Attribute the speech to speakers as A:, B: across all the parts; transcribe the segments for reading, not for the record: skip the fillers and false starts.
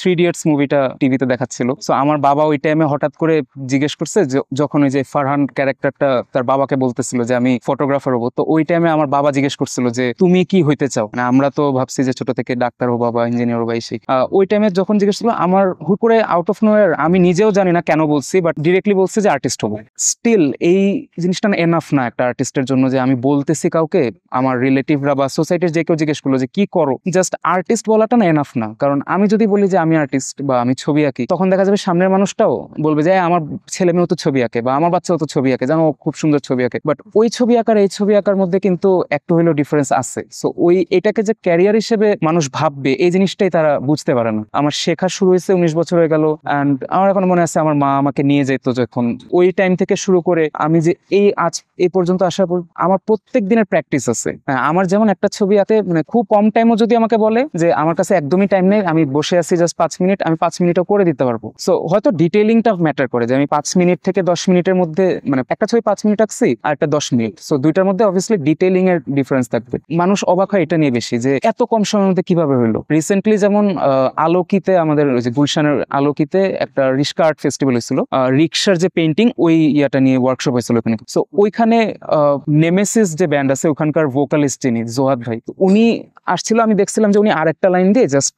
A: Three idiots মুভিটা টিভিতে দেখাচ্ছিল। সো আমার বাবা ওই টাইমে হঠাৎ করে জিজ্ঞেস করছে যখন ওই যে ফারহান ক্যারেক্টারটা তার বাবাকে বলতেছিল যে আমি ফটোগ্রাফার হবো, তো ওই টাইমে আমার বাবা জিজ্ঞেস করছিল যে তুমি কি হইতে চাও, মানে আমরা তো ভাবছি যে ছোট থেকে ডাক্তার হবো বা ইঞ্জিনিয়ার হবো এই সেই। ওই টাইমে যখন জিজ্ঞেস করলো আমার হুট করে আউট অফ নোয়ার, আমি নিজেও জানি না কেন বলছি, বাট ডিরেক্টলি বলছে যে আর্টিস্ট হবো। স্টিল এই জিনিসটা এনাফ না একটা আর্টিস্টের জন্য যে আমি বলতেছি কাউকে, আমার রিলেটিভরা বা সোসাইটির যে কেউ জিজ্ঞেস করলো যে কি করো, জাস্ট আর্টিস্ট বলাটা না এনাফ না। কারণ আমি যদি বলি যে আমি আর্টিস্ট বা আমি ছবি আঁকি, তখন দেখা যাবে সামনের মানুষটাও বলবে যে আমার ছেলে মেয়েও তো ছবি আঁকে বা আমার বাচ্চাও তো ছবি আঁকে, জানো খুব সুন্দর ছবি আঁকে। বাট ওই ছবি আঁকার এই ছবি আঁকার মধ্যে কিন্তু একটু হলেও ডিফারেন্স আছে। সো ওই এটাকে যে ক্যারিয়ার হিসেবে মানুষ ভাববে, এই জিনিসটাই তারা বুঝতে পারে না। আমার শেখা শুরু হয়েছে 19 বছর হয়ে গেল, অ্যান্ড আমার এখন মনে আছে আমার মা আমাকে নিয়ে যেত যখন, ওই টাইম থেকে শুরু করে আমি যে এই আজ এই পর্যন্ত আসার পর আমার প্রত্যেক দিনের প্র্যাকটিস আছে। আমার যেমন একটা ছবি আঁকে মানে খুব কম টাইমও যদি আমাকে বলে যে আমার কাছে একদমই টাইম নেই, আমি বসে আছি জাস্ট 5 মিনিট, আমি 5 মিনিটও করে দিতে পারবো। সো হয়তো ডিটেইলিংটা ম্যাটার করে যে আমি 5 মিনিট থেকে 10 মিনিটের মধ্যে, মানে একটা ছবি 5 মিনিট আঁকছি আর একটা 10 মিনিট, সো দুইটার মধ্যে অবভিয়াসলি ডিটেইলিং এর ডিফারেন্স থাকবে। মানুষ অবাক হয় এটা নিয়ে বেশি যে এত কম সময়ের মধ্যে কিভাবে হলো। রিসেন্টলি যেমন আলোকিতে, আমাদের ওই যে গুলশানের আলোকিতে একটা রিস্কা আর্ট ফেস্টিভ্যাল হয়েছিল, রিক্সার যে পেইন্টিং ওই ইয়াটা নিয়ে ওয়ার্কশপ হয়েছিল ওখানে। সো ওইখানে নেমেসিস যে ব্যান্ড আছে ওখানকার ভোকালিস্ট যিনি জোহাদ ভাই, উনি আসছিল, আমি দেখছিলাম যে উনি আরেকটা লাইন দিয়ে জাস্ট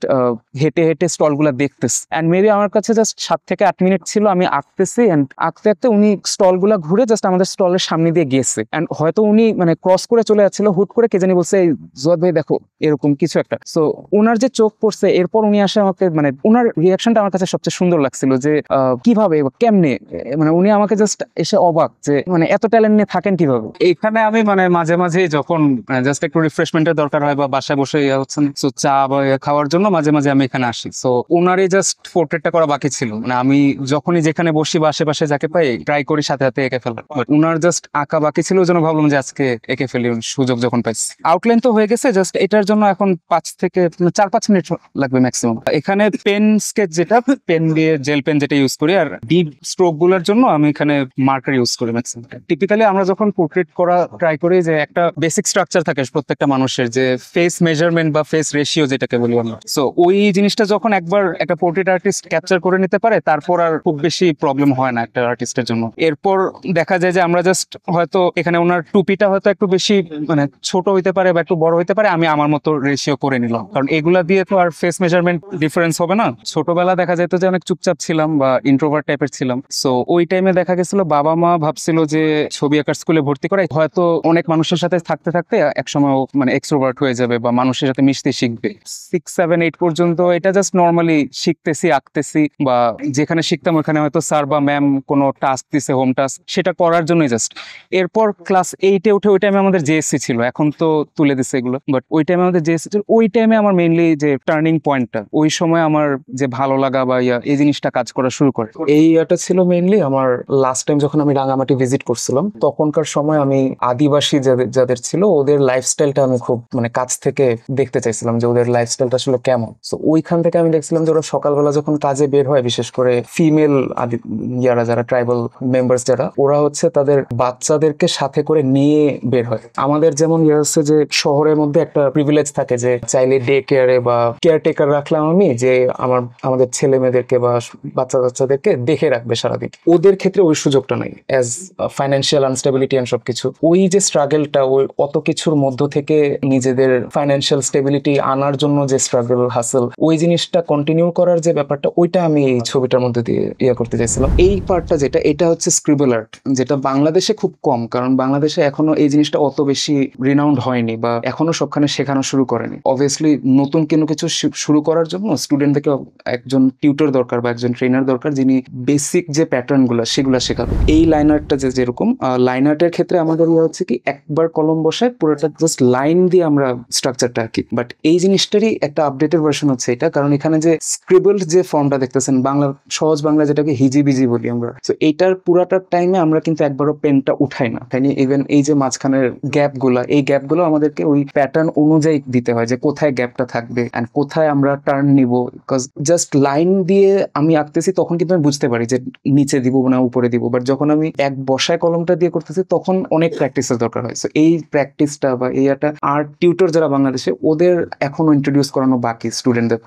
A: হেঁটে হেঁটে স্টল গুলা দেখতেছে, অ্যান্ড মেবি আমার কাছে জাস্ট 7 থেকে 8 মিনিট ছিল, আমি আঁকতেছি, অ্যান্ড আঁকতে আঁকতে উনি স্টল গুলা ঘুরে জাস্ট আমাদের স্টলের সামনে দিয়ে গেছে, অ্যান্ড হয়তো উনি মানে ক্রস করে চলে যাচ্ছিল, হুট করে কে জানি বলছে জোহাদ ভাই দেখো এরকম কিছু একটা। সো ওনার যে চোখ পড়ছে, এরপর উনি আসে আমাকে, মানে ওনার রিয়াকশনটা আমার কাছে সবচেয়ে সুন্দর লাগছিল যে কিভাবে কেমনে, মানে উনি আমাকে জাস্ট এসে অবাক যে মানে এত ট্যালেন্ট নিয়ে থাকেন কিভাবে। এখানে আমি মানে মাঝে মাঝে যখন জাস্ট একটু রিফ্রেশমেন্টের দরকার হয় বা বাসায় বসে হচ্ছেন চা বা খাওয়ার জন্য মাঝে মাঝে আমি এখানে আসি। সো ওনারই জাস্ট পোর্ট্রেটটা করা বাকি ছিল, মানে আমি যখনই যেখানে বসি বা আশেপাশে যাকে পাই ট্রাই করি সাথে সাথে এঁকে ফেলা, বাট ওনার জাস্ট আঁকা বাকি ছিল, ওই জন্য ভাবলাম যে আজকে এঁকে ফেলি সুযোগ যখন পাইছি। আউটলাইন তো হয়ে গেছে, জাস্ট এটার জন্য এখন 5 থেকে 4-5 মিনিট লাগবে ম্যাক্সিমাম। এখানে পেন স্কেচ, যেটা পেন দিয়ে জেল পেন যেটা ইউজ করি, আর ডিপ স্ট্রোক গুলোর জন্য আমি এখানে মার্কার ইউজ করি ম্যাক্সিমাম। টিপিক্যালি আমরা যখন পোর্ট্রেট করা ট্রাই করি যে একটা বেসিক স্ট্রাকচার থাকে প্রত্যেকটা মানুষের, যে ফেস মেজারমেন্ট বা ফেস রেশিও যেটাকে বলি আমরা। সো ওই জিনিসটা যখন একবার একটা পোর্ট্রেট আর্টিস্ট ক্যাপচার করে নিতে পারে, তারপর আর খুব বেশি প্রবলেম হয় না একটা আর্টিস্টের জন্য। এরপর দেখা যায় যে আমরা জাস্ট হয়তো এখানে ওনার টুপিটা হয়তো একটু বেশি মানে ছোট হইতে পারে বা একটু বড় হইতে পারে, আমি আমার মতো রেশিও করে নিলাম, কারণ এগুলা দিয়ে তো আর ফেস মেজারমেন্ট ডিফারেন্স হবে না। ছোটবেলা দেখা যেত যে অনেক চুপচাপ ছিলাম বা ইন্ট্রোভার্ট টাইপের ছিলাম। সো ওই টাইমে দেখা গেছিল বাবা মা ভাবছিল যে ছবি আঁকার স্কুলে ভর্তি করাই, হয়তো অনেক মানুষের সাথে থাকতে থাকতে একসময় মানে এক্সট্রোভার্ট হয়ে যাবে বা মানুষের সাথে মিশতে শিখবে। 6, 7, 8 পর্যন্ত এটা জাস্ট নর্মালি শিখতেছি, আঁকতেছি, বা যেখানে শিখতাম ওখানে হয়তো স্যার বা ম্যাম কোনো টাস্ক দিছে, হোম টাস্ক, সেটা করার জন্যই জাস্ট। এরপর ক্লাস 8-এ উঠে, ওই টাইমে আমাদের জেএসসি ছিল, এখন তো তুলে দিছে এগুলো, বাট ওই টাইমে আমাদের জেএসসি ছিল। ওই টাইমে আমার মেইনলি যে টার্নিং পয়েন্টটা, ওই সময় আমার যে ভালো লাগা বা এই জিনিসটা কাজ করা শুরু করে, এই ইয়াটা ছিল মেইনলি আমার লাস্ট টাইম যখন আমি রাঙামাটি ভিজিট করছিলাম। তখনকার সময় আমি আদিবাসী যাদের ছিল ওদের লাইফস্টাইলটা আমি খুব মানে কাছ থেকে দেখতে চাইছিলাম যে ওদের লাইফস্টাইলটা আসলে কেমন। সো ওইখান থেকে আমি দেখছিলাম যে ওরা সকালবেলা যখন কাজে বের হয়, বিশেষ করে ফিমেল যারা ট্রাইবাল মেম্বার্স যারা, ওরা হচ্ছে তাদের বাচ্চাদেরকে সাথে করে নিয়ে বের হয়। আমাদের যেমন হচ্ছে যে শহরের মধ্যে একটা প্রিভিলেজ থাকে যে চাইলে ডে কেয়ারে বা কেয়ারটেকার রাখলাম আমি, যে আমাদের ছেলে মেয়েদেরকে বা বাচ্চাদেরকে দেখে রাখবে সারাদিন। ওদের ক্ষেত্রে ওই সুযোগটা নাই, অ্যাজ ফাইন্যান্সিয়াল আনস্টেবিলিটি এন্ড সবকিছু, ওই যে স্ট্রাগলটা, ওই অত কিছুর মধ্য থেকে নিজেদের ফাইন্যান্সিয়াল স্টেবিলিটি আনার জন্য যে স্ট্রাগল হাসেল, ওই জিনিসটা কন্টিনিউ করার যে ব্যাপারটা, ওইটা আমি এই ছবিটার মধ্যে দিয়ে করতে চাইছিলাম। এই পার্টটা যেটা, এটা হচ্ছে স্ক্রিবল আর্ট, যেটা বাংলাদেশে খুব কম, কারণ বাংলাদেশে এখনো এই জিনিসটা অত বেশি রিনাউন্ড হয়নি বা এখনো সবখানে শেখানো শুরু করেনি। অবভিয়াসলি নতুন কোনো কিছু শুরু করার জন্য স্টুডেন্টদেরকে একজন টিউটর দরকার বা একজন ট্রেনার দরকার, যিনি বেসিক যে প্যাটার্ন গুলা সেগুলা শেখাবে। এই লাইন আর্টটা যেরকম লাইন আর্টের ক্ষেত্রে আমাদের হচ্ছে কি একবার কলম বসায় পুরোটা জাস্ট লাইন দিয়ে আমরা স্ট্রাকচারটা আঁকি, বাট এই জিনিসটারই একটা আপডেটেড ভার্সন হচ্ছে এটা, কারণ এখানে যে স্ক্রিবল যে ফর্মটা দেখতেছেন, বাংলা সহজ বাংলা যেটাকে হিজিবিজি বলি আমরা, তো এইটার পুরাটার টাইমে আমরা কিন্তু একবারও পেনটা উঠাই না, তাই না? ইভেন এই যে মাঝখানের গ্যাপগুলো, এই গ্যাপগুলো আমাদেরকে ওই প্যাটার্ন অনুযায়ী দিতে হয় যে কোথায় গ্যাপটা থাকবে এন্ড কোথায় আমরা টার্ন নিব। বিকজ জাস্ট লাইন দিয়ে আমি আঁকতেছি তখন কিন্তু আমি বুঝতে পারি যে নিচে দিব না উপরে দিব, বাট যখন আমি এক বসায় কলমটা দিয়ে করতেছি তখন অনেক প্র্যাকটিসের দরকার হয়। সো এই প্র্যাকটিসটা বা এই একটা আর্ট টিউটর যারা বাংলাদেশে, ওদের এখনো ইন্ট্রোডিউস করানো বাকি স্টুডেন্টদের।